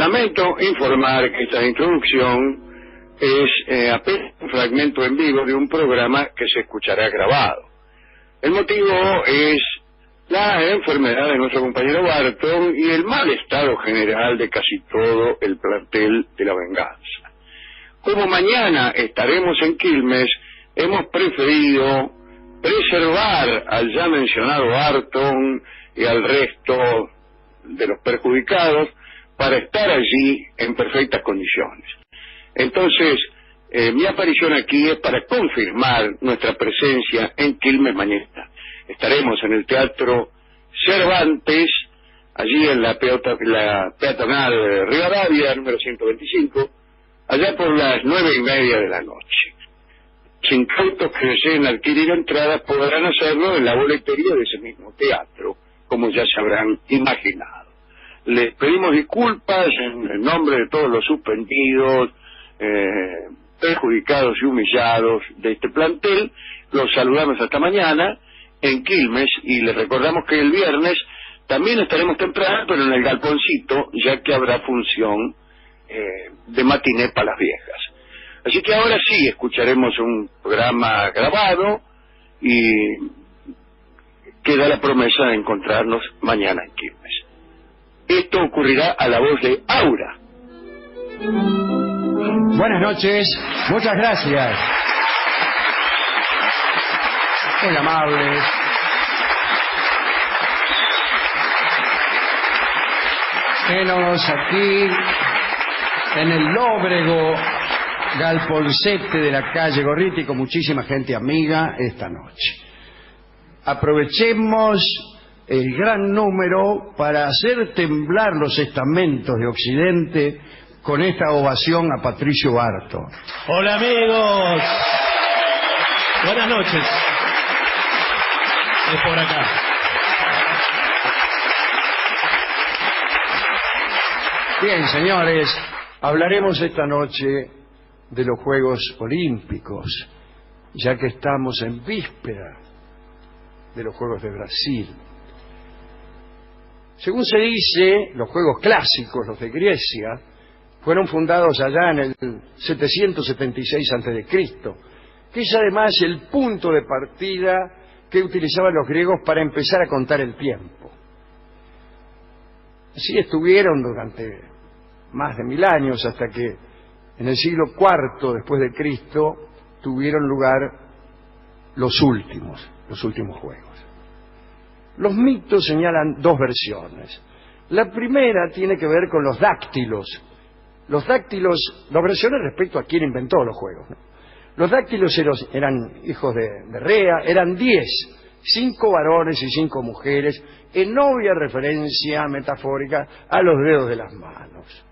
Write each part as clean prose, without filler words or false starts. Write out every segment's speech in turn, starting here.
Lamento informar que esta introducción es apenas un fragmento en vivo de un programa que se escuchará grabado. El motivo es la enfermedad de nuestro compañero Barton y el mal estado general de casi todo el plantel de La Venganza. Como mañana estaremos en Quilmes, hemos preferido preservar al ya mencionado Barton y al resto de los perjudicados para estar allí en perfectas condiciones. Entonces, mi aparición aquí es para confirmar nuestra presencia en Quilmes mañana. Estaremos en el Teatro Cervantes, allí en la peatonal Rivadavia, número 125, allá por las 9:30 de la noche. Los incautos que deseen adquirir entradas podrán hacerlo en la boletería de ese mismo teatro, como ya se habrán imaginado. Les pedimos disculpas en nombre de todos los suspendidos, perjudicados y humillados de este plantel. Los saludamos hasta mañana en Quilmes y les recordamos que el viernes también estaremos temprano, pero en el Galponcito, ya que habrá función de matiné para las viejas. Así que ahora sí escucharemos un programa grabado y queda la promesa de encontrarnos mañana en Quilmes. Esto ocurrirá a la voz de Aura. Buenas noches, muchas gracias. Muy amables. Venos aquí en el lóbrego galponcete de la calle Gorriti con muchísima gente amiga esta noche. Aprovechemos el gran número para hacer temblar los estamentos de Occidente con esta ovación a Patricio Barton. Hola amigos, buenas noches. Es por acá. Bien, señores, hablaremos esta noche de los Juegos Olímpicos, ya que estamos en víspera de los Juegos de Brasil. Según se dice, los Juegos clásicos, los de Grecia, fueron fundados allá en el 776 a.C., que es además el punto de partida que utilizaban los griegos para empezar a contar el tiempo. Así estuvieron durante más de 1000 años, hasta que en el siglo IV después de Cristo tuvieron lugar los últimos Juegos. Los mitos señalan dos versiones. La primera tiene que ver con los dáctilos. Los versiones respecto a quién inventó los juegos, ¿no? Los dáctilos eran hijos de Rea, eran 10, 5 varones y 5 mujeres, en obvia referencia metafórica a los dedos de las manos.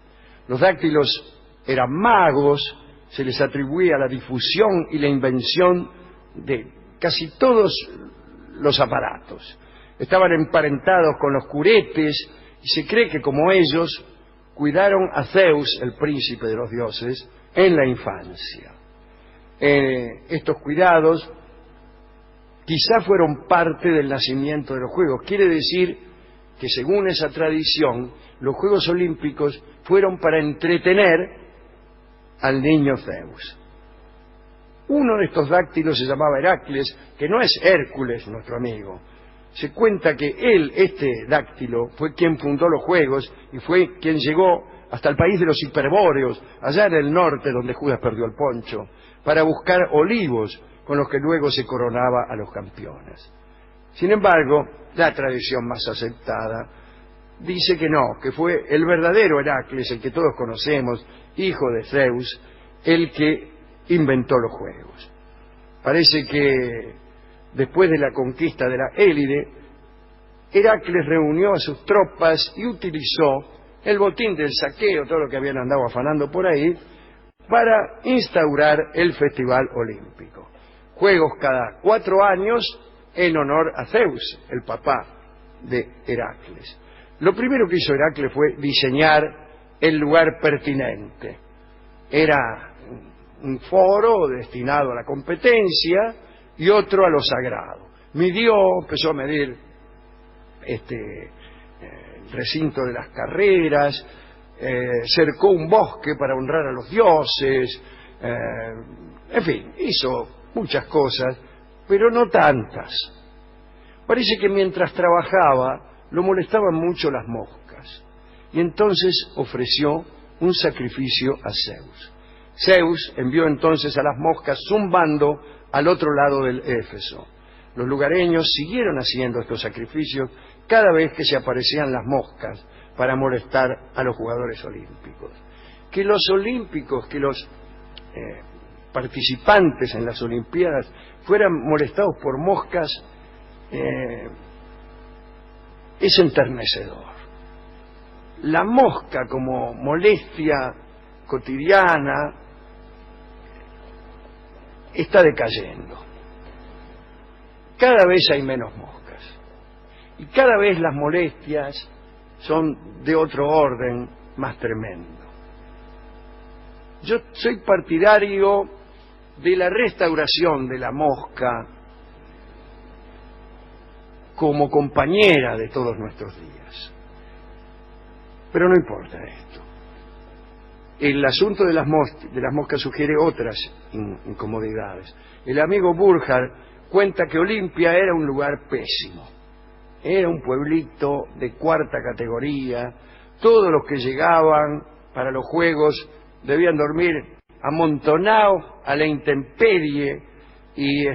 Los dáctilos eran magos, se les atribuía la difusión y la invención de casi todos los aparatos. Estaban emparentados con los curetes y se cree que como ellos cuidaron a Zeus, el príncipe de los dioses, en la infancia. Estos cuidados quizá fueron parte del nacimiento de los Juegos. Quiere decir que según esa tradición, los Juegos Olímpicos fueron para entretener al niño Zeus. Uno de estos dáctilos se llamaba Heracles, que no es Hércules, nuestro amigo. Se cuenta que este dáctilo, fue quien fundó los Juegos y fue quien llegó hasta el país de los hiperbóreos, allá en el norte donde Judas perdió el poncho, para buscar olivos con los que luego se coronaba a los campeones. Sin embargo, la tradición más aceptada dice que no, que fue el verdadero Heracles, el que todos conocemos, hijo de Zeus, el que inventó los Juegos. Parece que después de la conquista de la Élide, Heracles reunió a sus tropas y utilizó el botín del saqueo, todo lo que habían andado afanando por ahí, para instaurar el Festival Olímpico. Juegos cada 4 años en honor a Zeus, el papá de Heracles. Lo primero que hizo Heracles fue diseñar el lugar pertinente. Era un foro destinado a la competencia y otro a lo sagrado. Empezó a medir el recinto de las carreras, cercó un bosque para honrar a los dioses, en fin, hizo muchas cosas, pero no tantas. Parece que mientras trabajaba lo molestaban mucho las moscas, y entonces ofreció un sacrificio a Zeus. Zeus envió entonces a las moscas zumbando al otro lado del Éfeso. Los lugareños siguieron haciendo estos sacrificios cada vez que se aparecían las moscas para molestar a los jugadores olímpicos. Que los olímpicos, que los participantes en las Olimpiadas fueran molestados por moscas es enternecedor. La mosca como molestia cotidiana está decayendo. Cada vez hay menos moscas y cada vez las molestias son de otro orden más tremendo. Yo soy partidario de la restauración de la mosca como compañera de todos nuestros días. Pero no importa esto. El asunto de las moscas sugiere otras incomodidades. El amigo Burkhardt cuenta que Olimpia era un lugar pésimo. Era un pueblito de cuarta categoría. Todos los que llegaban para los juegos debían dormir amontonados a la intemperie y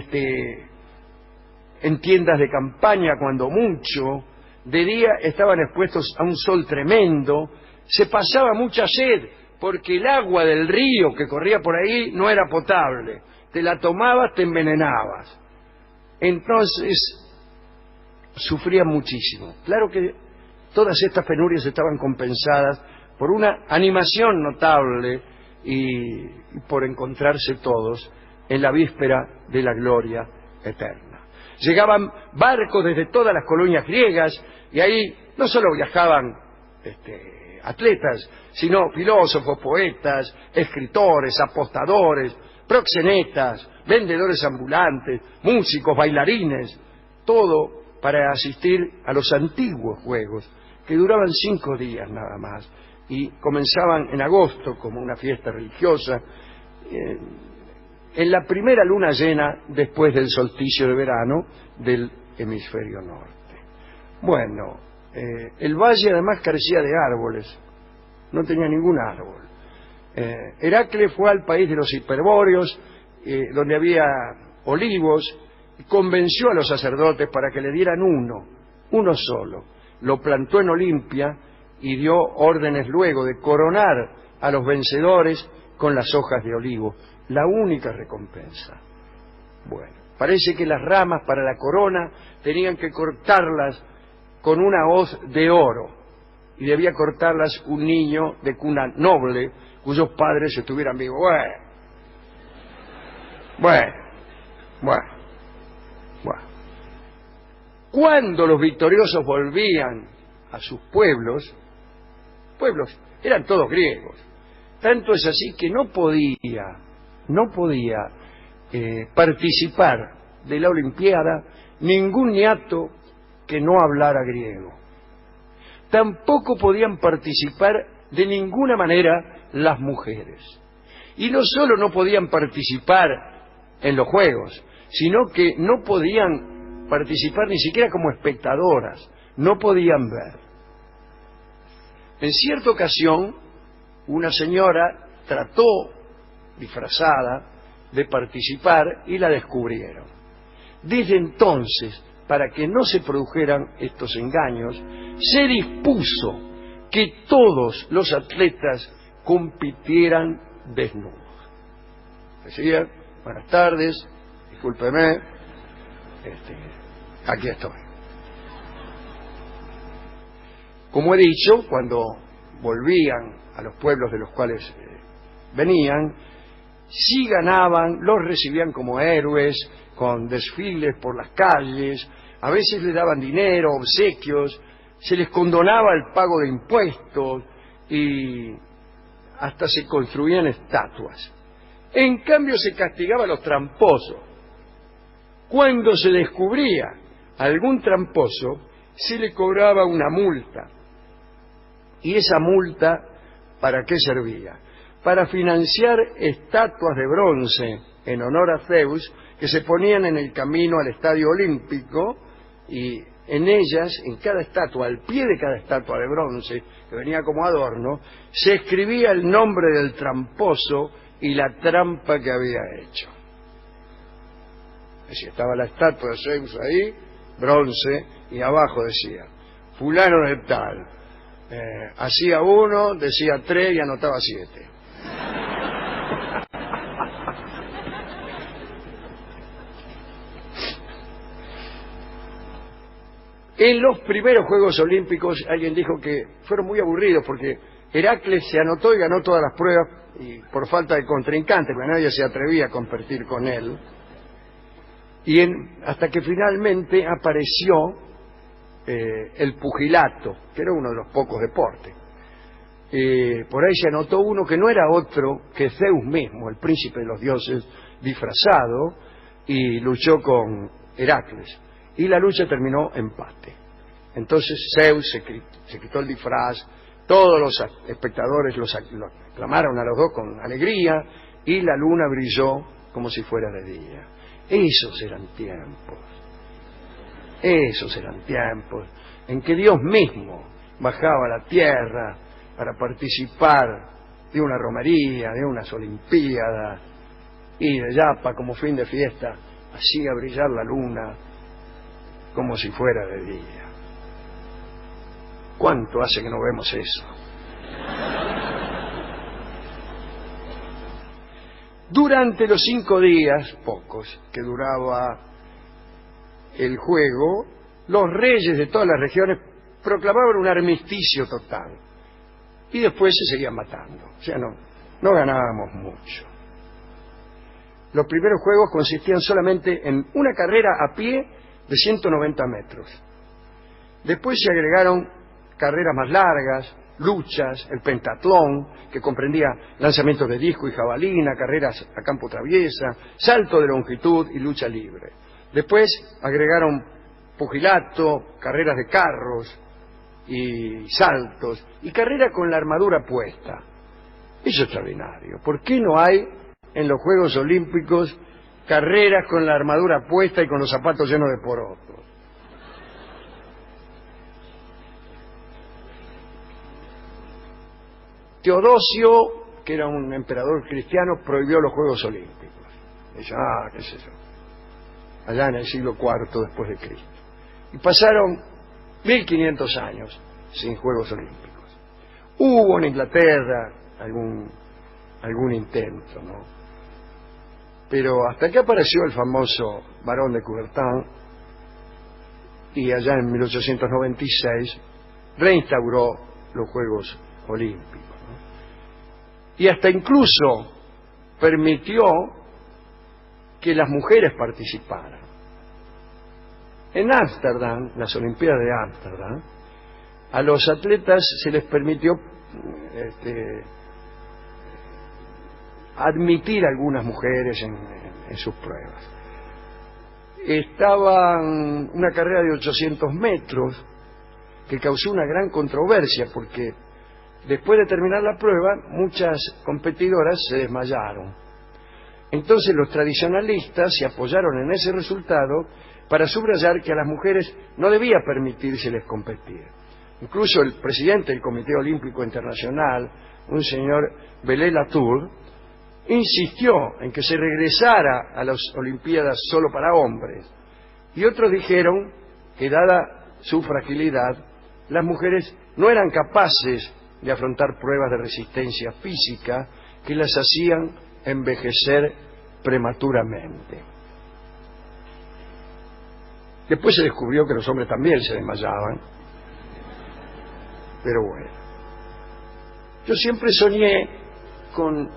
en tiendas de campaña cuando mucho. De día estaban expuestos a un sol tremendo. Se pasaba mucha sed porque el agua del río que corría por ahí no era potable. Te la tomabas, te envenenabas. Entonces sufrían muchísimo. Claro que todas estas penurias estaban compensadas por una animación notable y por encontrarse todos en la víspera de la gloria eterna. Llegaban barcos desde todas las colonias griegas y ahí no solo viajaban atletas, sino filósofos, poetas, escritores, apostadores, proxenetas, vendedores ambulantes, músicos, bailarines, todo para asistir a los antiguos juegos, que duraban 5 días nada más, y comenzaban en agosto como una fiesta religiosa, en la primera luna llena después del solsticio de verano del hemisferio norte. Bueno, el valle además carecía de árboles, no tenía ningún árbol. Heracles fue al país de los hiperbóreos, donde había olivos, y convenció a los sacerdotes para que le dieran uno solo. Lo plantó en Olimpia y dio órdenes luego de coronar a los vencedores con las hojas de olivo, la única recompensa. Bueno, parece que las ramas para la corona tenían que cortarlas con una hoz de oro, y debía cortarlas un niño de cuna noble cuyos padres estuvieran vivos. Bueno. Cuando los victoriosos volvían a sus pueblos eran todos griegos. Tanto es así que no podía participar de la Olimpiada ningún niato que no hablara griego. Tampoco podían participar de ninguna manera las mujeres. Y no solo no podían participar en los juegos, sino que no podían participar ni siquiera como espectadoras, no podían ver. En cierta ocasión, una señora trató, disfrazada, de participar y la descubrieron. Desde entonces, para que no se produjeran estos engaños, se dispuso que todos los atletas compitieran desnudos. Decían: buenas tardes, discúlpeme, aquí estoy. Como he dicho, cuando volvían a los pueblos de los cuales venían, si ganaban, los recibían como héroes, con desfiles por las calles, a veces les daban dinero, obsequios, se les condonaba el pago de impuestos y hasta se construían estatuas. En cambio se castigaba a los tramposos. Cuando se descubría algún tramposo, se le cobraba una multa, y esa multa ¿Para qué servía? Para financiar estatuas de bronce en honor a Zeus que se ponían en el camino al Estadio Olímpico, y en ellas, en cada estatua, al pie de cada estatua de bronce, que venía como adorno, se escribía el nombre del tramposo y la trampa que había hecho. Si estaba la estatua de Zeus ahí, bronce, y abajo decía, fulano de tal, hacía 1, decía 3 y anotaba 7. En los primeros Juegos Olímpicos alguien dijo que fueron muy aburridos porque Heracles se anotó y ganó todas las pruebas y por falta de contrincante, porque nadie se atrevía a competir con él. Y hasta que finalmente apareció el pugilato, que era uno de los pocos deportes. Por ahí se anotó uno que no era otro que Zeus mismo, el príncipe de los dioses disfrazado, y luchó con Heracles. Y la lucha terminó empate. Entonces Zeus se quitó el disfraz, todos los espectadores los aclamaron a los dos con alegría, y la luna brilló como si fuera de día. Esos eran tiempos en que Dios mismo bajaba a la tierra para participar de una romería, de unas olimpiadas, y de Yapa, como fin de fiesta, hacía brillar la luna como si fuera de día. ¿Cuánto hace que no vemos eso? Durante los 5 días, pocos, que duraba el juego, los reyes de todas las regiones proclamaban un armisticio total. Y después se seguían matando. O sea, no ganábamos mucho. Los primeros juegos consistían solamente en una carrera a pie de 190 metros. Después se agregaron carreras más largas, luchas, el pentatlón, que comprendía lanzamientos de disco y jabalina, carreras a campo traviesa, salto de longitud y lucha libre. Después agregaron pugilato, carreras de carros y saltos, y carrera con la armadura puesta. Eso es extraordinario. ¿Por qué no hay en los Juegos Olímpicos carreras con la armadura puesta y con los zapatos llenos de porotos? Teodosio, que era un emperador cristiano, prohibió los Juegos Olímpicos. Dice, qué es eso. Allá en el siglo IV después de Cristo. Y pasaron 1500 años sin Juegos Olímpicos. Hubo en Inglaterra algún intento, ¿no? Pero hasta que apareció el famoso Barón de Coubertin, y allá en 1896 reinstauró los Juegos Olímpicos, ¿no? Y hasta incluso permitió que las mujeres participaran. En Ámsterdam, las Olimpiadas de Ámsterdam, a los atletas se les permitió admitir algunas mujeres en sus pruebas. Estaba una carrera de 800 metros que causó una gran controversia porque después de terminar la prueba muchas competidoras se desmayaron. Entonces los tradicionalistas se apoyaron en ese resultado para subrayar que a las mujeres no debía permitírseles competir. Incluso el presidente del Comité Olímpico Internacional, un señor Belé-Latour, insistió en que se regresara a las Olimpiadas solo para hombres, y otros dijeron que dada su fragilidad, las mujeres no eran capaces de afrontar pruebas de resistencia física que las hacían envejecer prematuramente. Después se descubrió que los hombres también se desmayaban, pero bueno. Yo siempre soñé con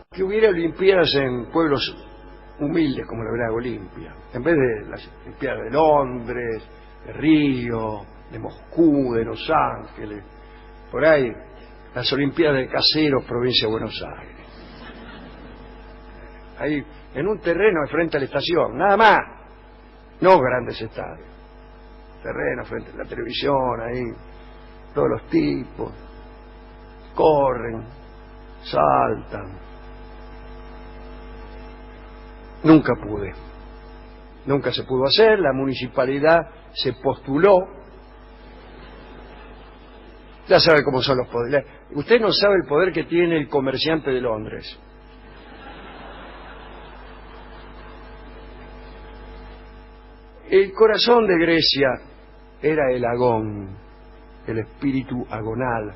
que hubiera olimpiadas en pueblos humildes como la Gran Olimpia, en vez de las Olimpiadas de Londres, de Río, de Moscú, de Los Ángeles, por ahí las Olimpiadas de Caseros, provincia de Buenos Aires. Ahí, en un terreno de frente a la estación, nada más, no grandes estadios, terreno frente a la televisión, ahí, todos los tipos. corren, saltan. Nunca pude. Nunca se pudo hacer. La municipalidad se postuló. Ya sabe cómo son los poderes. Usted no sabe el poder que tiene el comerciante de Londres. El corazón de Grecia era el agón, el espíritu agonal,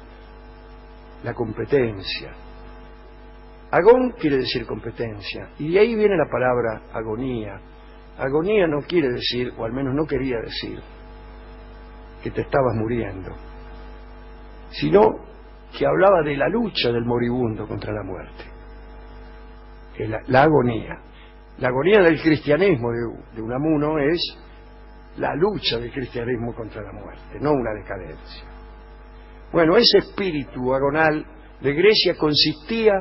la competencia. Agón quiere decir competencia, y de ahí viene la palabra agonía. Agonía no quiere decir, o al menos no quería decir, que te estabas muriendo, sino que hablaba de la lucha del moribundo contra la muerte. La agonía. La agonía del cristianismo de Unamuno es la lucha del cristianismo contra la muerte, no una decadencia. Bueno, ese espíritu agonal de Grecia consistía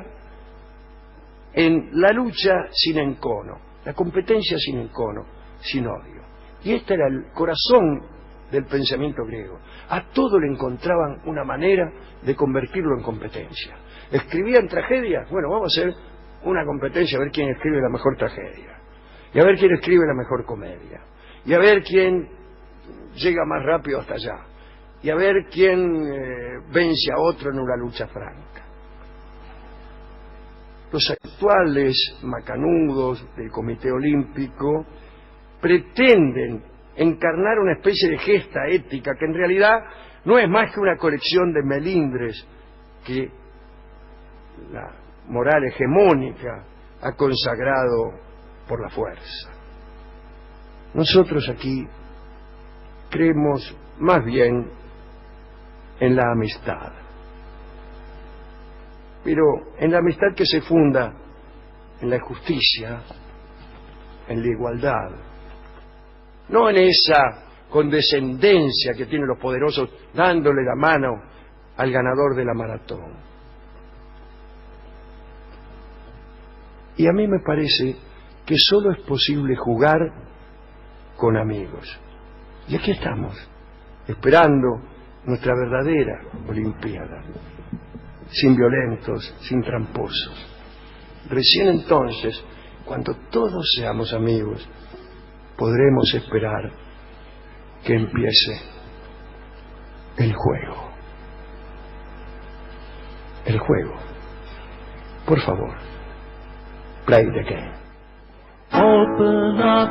en la lucha sin encono, la competencia sin encono, sin odio. Y este era el corazón del pensamiento griego. A todo le encontraban una manera de convertirlo en competencia. ¿Escribían tragedias? Bueno, vamos a hacer una competencia a ver quién escribe la mejor tragedia, y a ver quién escribe la mejor comedia, y a ver quién llega más rápido hasta allá, y a ver quién vence a otro en una lucha franca. Los actuales macanudos del Comité Olímpico pretenden encarnar una especie de gesta ética que en realidad no es más que una colección de melindres que la moral hegemónica ha consagrado por la fuerza. Nosotros aquí creemos más bien en la amistad, pero en la amistad que se funda en la justicia, en la igualdad, no en esa condescendencia que tienen los poderosos dándole la mano al ganador de la maratón. Y a mí me parece que solo es posible jugar con amigos. Y aquí estamos, esperando nuestra verdadera Olimpiada, sin violentos, sin tramposos. Recién entonces, cuando todos seamos amigos, podremos esperar que empiece el juego. El juego. Por favor. Play the game. Open up.